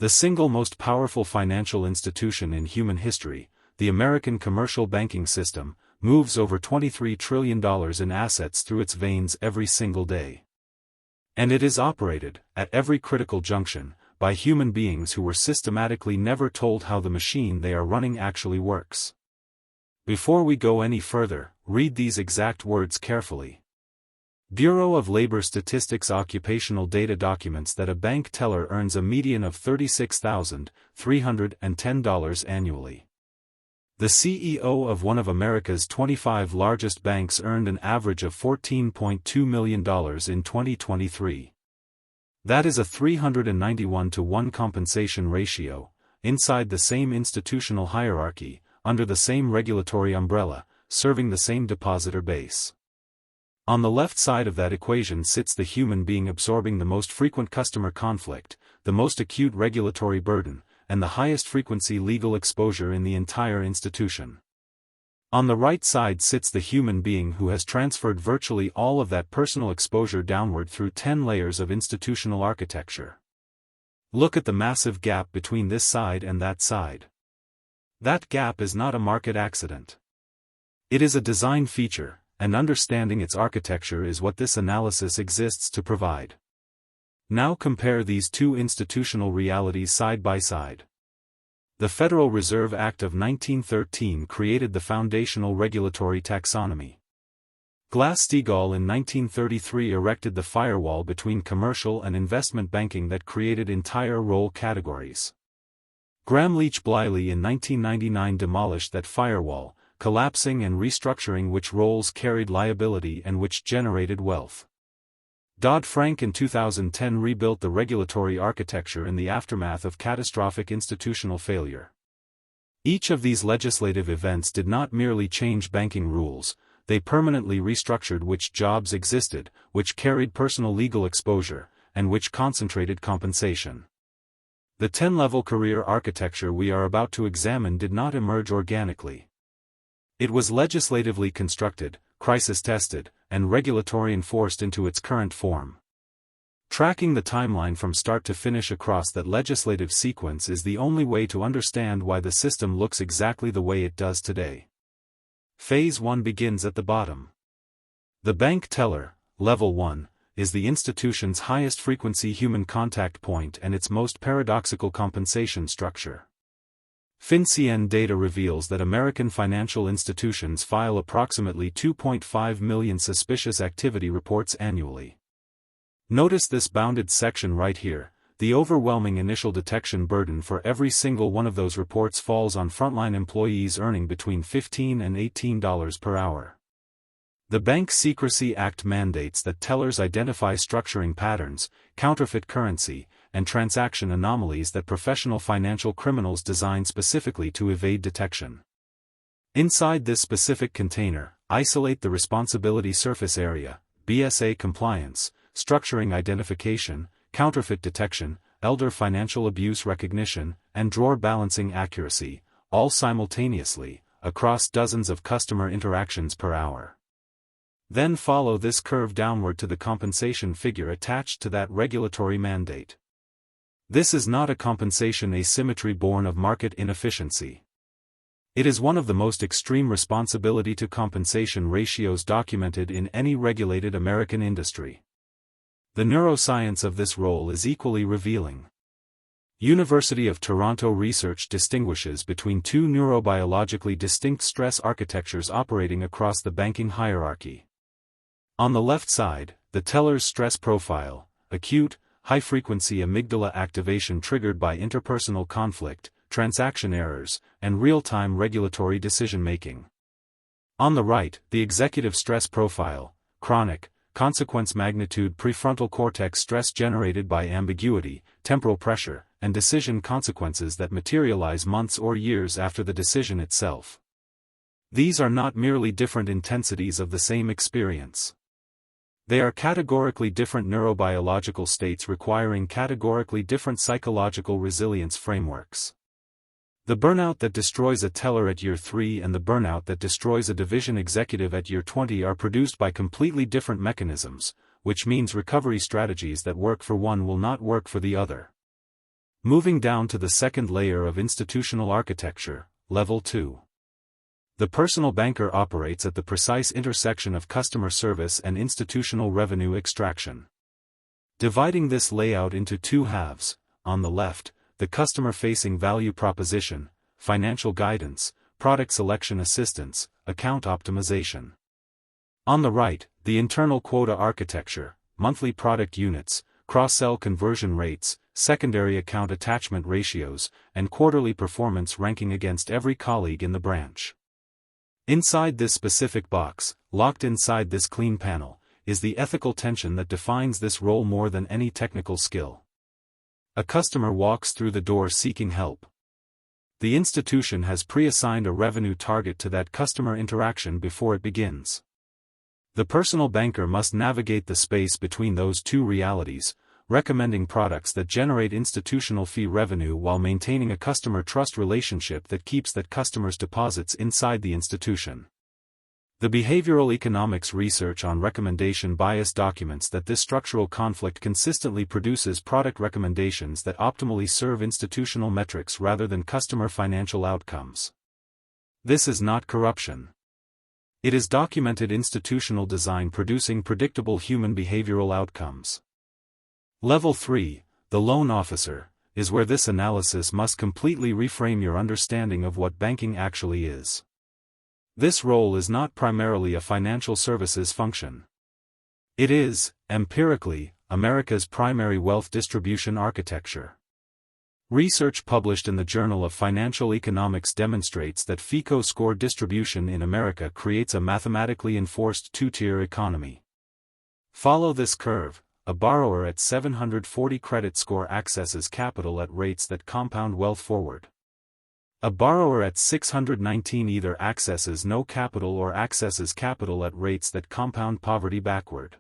The single most powerful financial institution in human history, the American commercial banking system, moves over $23 trillion in assets through its veins every single day. And it is operated, at every critical junction, by human beings who were systematically never told how the machine they are running actually works. Before we go any further, read these exact words carefully. Bureau of Labor Statistics occupational data documents that a bank teller earns a median of $36,310 annually. The CEO of one of America's 25 largest banks earned an average of $14.2 million in 2023. That is a 391-to-1 compensation ratio, inside the same institutional hierarchy, under the same regulatory umbrella, serving the same depositor base. On the left side of that equation sits the human being absorbing the most frequent customer conflict, the most acute regulatory burden, and the highest frequency legal exposure in the entire institution. On the right side sits the human being who has transferred virtually all of that personal exposure downward through 10 layers of institutional architecture. Look at the massive gap between this side and that side. That gap is not a market accident. It is a design feature, and understanding its architecture is what this analysis exists to provide. Now compare these two institutional realities side by side. The Federal Reserve Act of 1913 created the foundational regulatory taxonomy. Glass-Steagall in 1933 erected the firewall between commercial and investment banking that created entire role categories. Gramm-Leach-Bliley in 1999 demolished that firewall, collapsing and restructuring which roles carried liability and which generated wealth. Dodd-Frank in 2010 rebuilt the regulatory architecture in the aftermath of catastrophic institutional failure. Each of these legislative events did not merely change banking rules, they permanently restructured which jobs existed, which carried personal legal exposure, and which concentrated compensation. The 10-level career architecture we are about to examine did not emerge organically. It was legislatively constructed, crisis-tested, and regulatory enforced into its current form. Tracking the timeline from start to finish across that legislative sequence is the only way to understand why the system looks exactly the way it does today. Phase 1 begins at the bottom. The bank teller, Level 1, is the institution's highest frequency human contact point and its most paradoxical compensation structure. FinCEN data reveals that American financial institutions file approximately 2.5 million suspicious activity reports annually. Notice this bounded section right here. The overwhelming initial detection burden for every single one of those reports falls on frontline employees earning between $15 and $18 per hour. The Bank Secrecy Act mandates that tellers identify structuring patterns, counterfeit currency, and transaction anomalies that professional financial criminals design specifically to evade detection. Inside this specific container, isolate the responsibility surface area, BSA compliance, structuring identification, counterfeit detection, elder financial abuse recognition, and drawer balancing accuracy, all simultaneously, across dozens of customer interactions per hour. Then follow this curve downward to the compensation figure attached to that regulatory mandate. This is not a compensation asymmetry born of market inefficiency. It is one of the most extreme responsibility to compensation ratios documented in any regulated American industry. The neuroscience of this role is equally revealing. University of Toronto research distinguishes between two neurobiologically distinct stress architectures operating across the banking hierarchy. On the left side, the teller's stress profile, acute, high-frequency amygdala activation triggered by interpersonal conflict, transaction errors, and real-time regulatory decision-making. On the right, the executive stress profile, chronic, consequence magnitude prefrontal cortex stress generated by ambiguity, temporal pressure, and decision consequences that materialize months or years after the decision itself. These are not merely different intensities of the same experience. They are categorically different neurobiological states requiring categorically different psychological resilience frameworks. The burnout that destroys a teller at year 3 and the burnout that destroys a division executive at year 20 are produced by completely different mechanisms, which means recovery strategies that work for one will not work for the other. Moving down to the second layer of institutional architecture, Level 2. The personal banker operates at the precise intersection of customer service and institutional revenue extraction. Dividing this layout into two halves, on the left, the customer-facing value proposition, financial guidance, product selection assistance, account optimization. On the right, the internal quota architecture, monthly product units, cross-sell conversion rates, secondary account attachment ratios, and quarterly performance ranking against every colleague in the branch. Inside this specific box, locked inside this clean panel, is the ethical tension that defines this role more than any technical skill. A customer walks through the door seeking help. The institution has pre-assigned a revenue target to that customer interaction before it begins. The personal banker must navigate the space between those two realities, recommending products that generate institutional fee revenue while maintaining a customer trust relationship that keeps that customer's deposits inside the institution. The behavioral economics research on recommendation bias documents that this structural conflict consistently produces product recommendations that optimally serve institutional metrics rather than customer financial outcomes. This is not corruption. It is documented institutional design producing predictable human behavioral outcomes. Level 3, the loan officer, is where this analysis must completely reframe your understanding of what banking actually is. This role is not primarily a financial services function. It is, empirically, America's primary wealth distribution architecture. Research published in the Journal of Financial Economics demonstrates that FICO score distribution in America creates a mathematically enforced two-tier economy. Follow this curve. A borrower at 740 credit score accesses capital at rates that compound wealth forward. A borrower at 619 either accesses no capital or accesses capital at rates that compound poverty backward.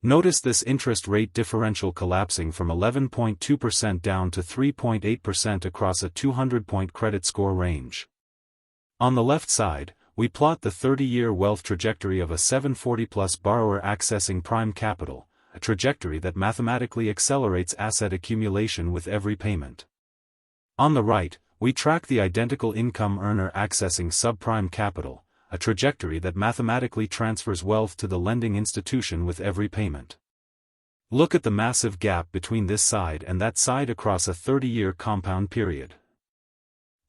Notice this interest rate differential collapsing from 11.2% down to 3.8% across a 200-point credit score range. On the left side, we plot the 30-year wealth trajectory of a 740-plus borrower accessing prime capital, a trajectory that mathematically accelerates asset accumulation with every payment. On the right, we track the identical income earner accessing subprime capital, a trajectory that mathematically transfers wealth to the lending institution with every payment. Look at the massive gap between this side and that side across a 30-year compound period.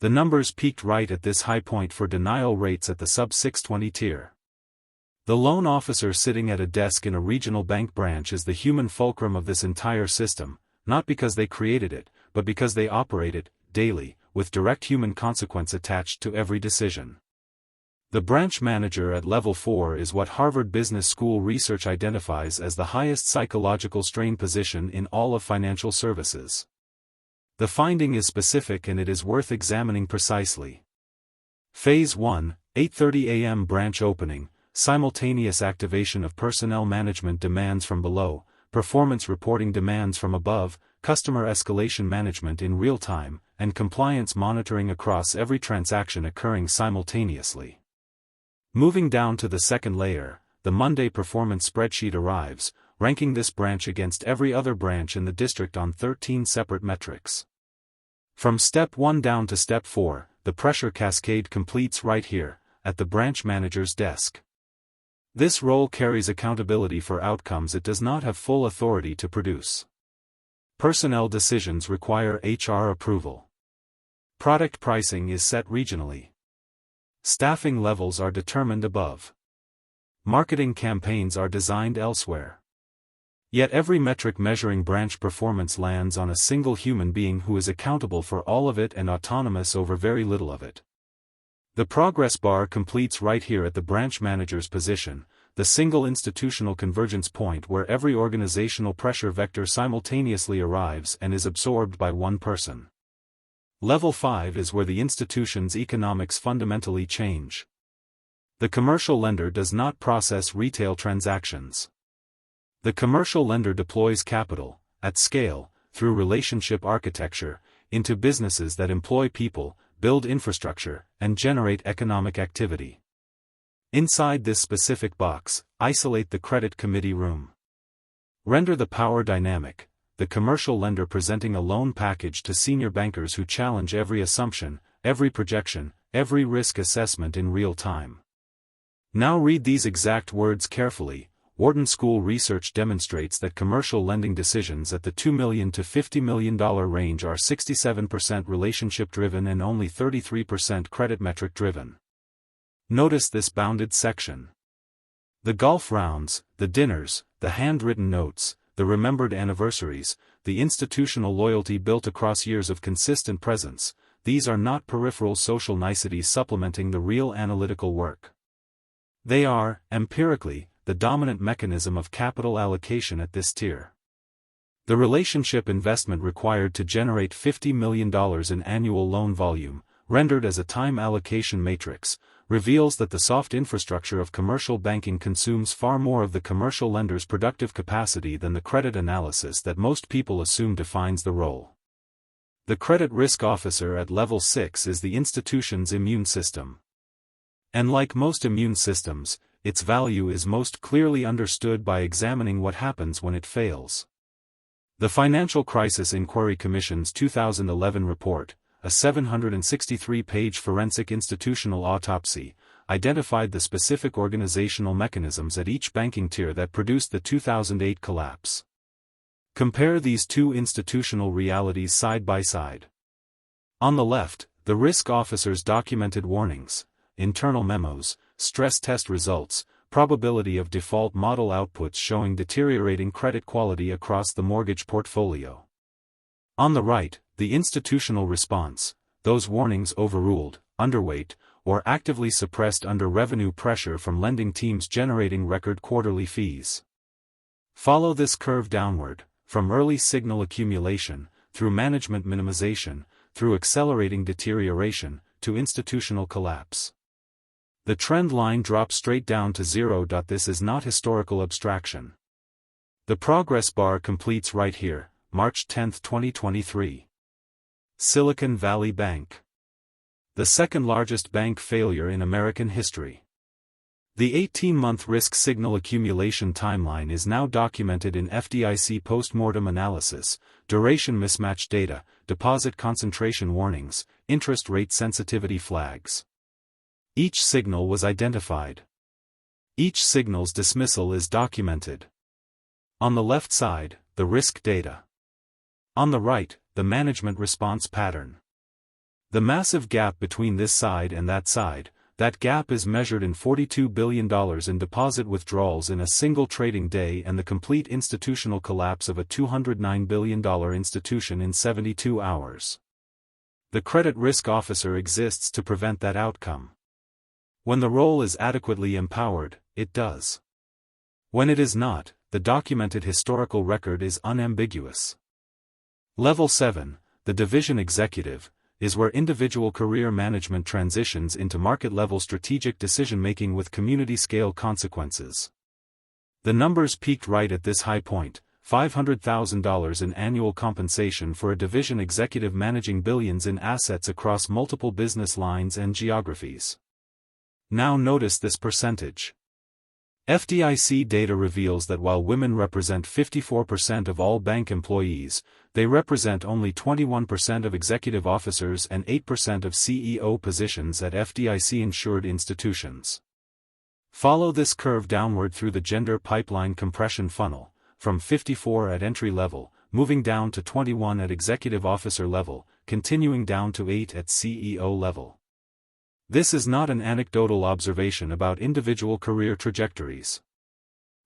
The numbers peaked right at this high point for denial rates at the sub-620 tier. The loan officer sitting at a desk in a regional bank branch is the human fulcrum of this entire system, not because they created it, but because they operate it, daily, with direct human consequence attached to every decision. The branch manager at level 4 is what Harvard Business School research identifies as the highest psychological strain position in all of financial services. The finding is specific and it is worth examining precisely. Phase 1, 8:30 a.m. branch opening, simultaneous activation of personnel management demands from below, performance reporting demands from above, customer escalation management in real time, and compliance monitoring across every transaction occurring simultaneously. Moving down to the second layer, the Monday performance spreadsheet arrives, ranking this branch against every other branch in the district on 13 separate metrics. From step 1 down to step 4, the pressure cascade completes right here, at the branch manager's desk. This role carries accountability for outcomes it does not have full authority to produce. Personnel decisions require HR approval. Product pricing is set regionally. Staffing levels are determined above. Marketing campaigns are designed elsewhere. Yet every metric measuring branch performance lands on a single human being who is accountable for all of it and autonomous over very little of it. The progress bar completes right here at the branch manager's position, the single institutional convergence point where every organizational pressure vector simultaneously arrives and is absorbed by one person. Level 5 is where the institution's economics fundamentally change. The commercial lender does not process retail transactions. The commercial lender deploys capital, at scale, through relationship architecture, into businesses that employ people, build infrastructure, and generate economic activity. Inside this specific box, isolate the credit committee room. Render the power dynamic. the commercial lender presenting a loan package to senior bankers who challenge every assumption, every projection, every risk assessment in real time. Now read these exact words carefully. Wharton School research demonstrates that commercial lending decisions at the $2 million to $50 million range are 67% relationship-driven and only 33% credit metric-driven. Notice this bounded section. The golf rounds, the dinners, the handwritten notes, the remembered anniversaries, the institutional loyalty built across years of consistent presence, these are not peripheral social niceties supplementing the real analytical work. They are, empirically, the dominant mechanism of capital allocation at this tier. The relationship investment required to generate $50 million in annual loan volume, rendered as a time allocation matrix, reveals that the soft infrastructure of commercial banking consumes far more of the commercial lender's productive capacity than the credit analysis that most people assume defines the role. The credit risk officer at level 6 is the institution's immune system. And like most immune systems, its value is most clearly understood by examining what happens when it fails. The Financial Crisis Inquiry Commission's 2011 report, a 763-page forensic institutional autopsy, identified the specific organizational mechanisms at each banking tier that produced the 2008 collapse. Compare these two institutional realities side by side. On the left, the risk officer's documented warnings, internal memos, stress test results, probability of default model outputs showing deteriorating credit quality across the mortgage portfolio. On the right, the institutional response, those warnings overruled, underweight, or actively suppressed under revenue pressure from lending teams generating record quarterly fees. Follow this curve downward, from early signal accumulation, through management minimization, through accelerating deterioration, to institutional collapse. The trend line drops straight down to zero. This is not historical abstraction. The progress bar completes right here, March 10, 2023. Silicon Valley Bank. The second largest bank failure in American history. The 18-month risk signal accumulation timeline is now documented in FDIC post-mortem analysis, duration mismatch data, deposit concentration warnings, interest rate sensitivity flags. Each signal was identified. Each signal's dismissal is documented. On the left side, the risk data. On the right, the management response pattern. The massive gap between this side and that gap is measured in $42 billion in deposit withdrawals in a single trading day and the complete institutional collapse of a $209 billion institution in 72 hours. The credit risk officer exists to prevent that outcome. When the role is adequately empowered, it does. When it is not, the documented historical record is unambiguous. Level 7, the division executive, is where individual career management transitions into market-level strategic decision-making with community-scale consequences. The numbers peaked right at this high point, $500,000 in annual compensation for a division executive managing billions in assets across multiple business lines and geographies. Now notice this percentage. FDIC data reveals that while women represent 54% of all bank employees, they represent only 21% of executive officers and 8% of CEO positions at FDIC-insured institutions. Follow this curve downward through the gender pipeline compression funnel, from 54 at entry level, moving down to 21 at executive officer level, continuing down to 8 at CEO level. This is not an anecdotal observation about individual career trajectories.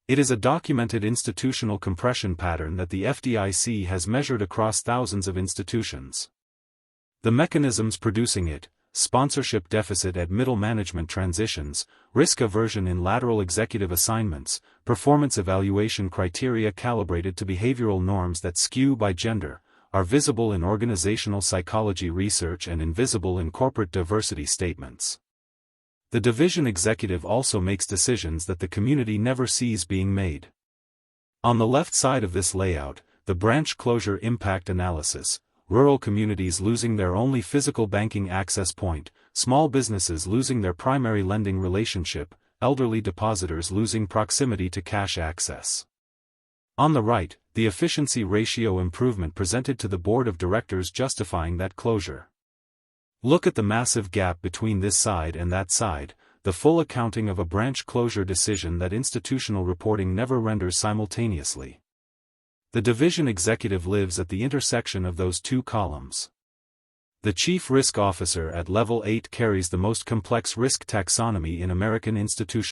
It is a documented institutional compression pattern that the FDIC has measured across thousands of institutions. The mechanisms producing it, sponsorship deficit at middle management transitions, risk aversion in lateral executive assignments, performance evaluation criteria calibrated to behavioral norms that skew by gender, are visible in organizational psychology research and invisible in corporate diversity statements. The division executive also makes decisions that the community never sees being made. On the left side of this layout, the branch closure impact analysis, rural communities losing their only physical banking access point, small businesses losing their primary lending relationship, elderly depositors losing proximity to cash access. On the right, the efficiency ratio improvement presented to the board of directors justifying that closure. Look at the massive gap between this side and that side, the full accounting of a branch closure decision that institutional reporting never renders simultaneously. The division executive lives at the intersection of those two columns. The chief risk officer at level 8 carries the most complex risk taxonomy in American institutions.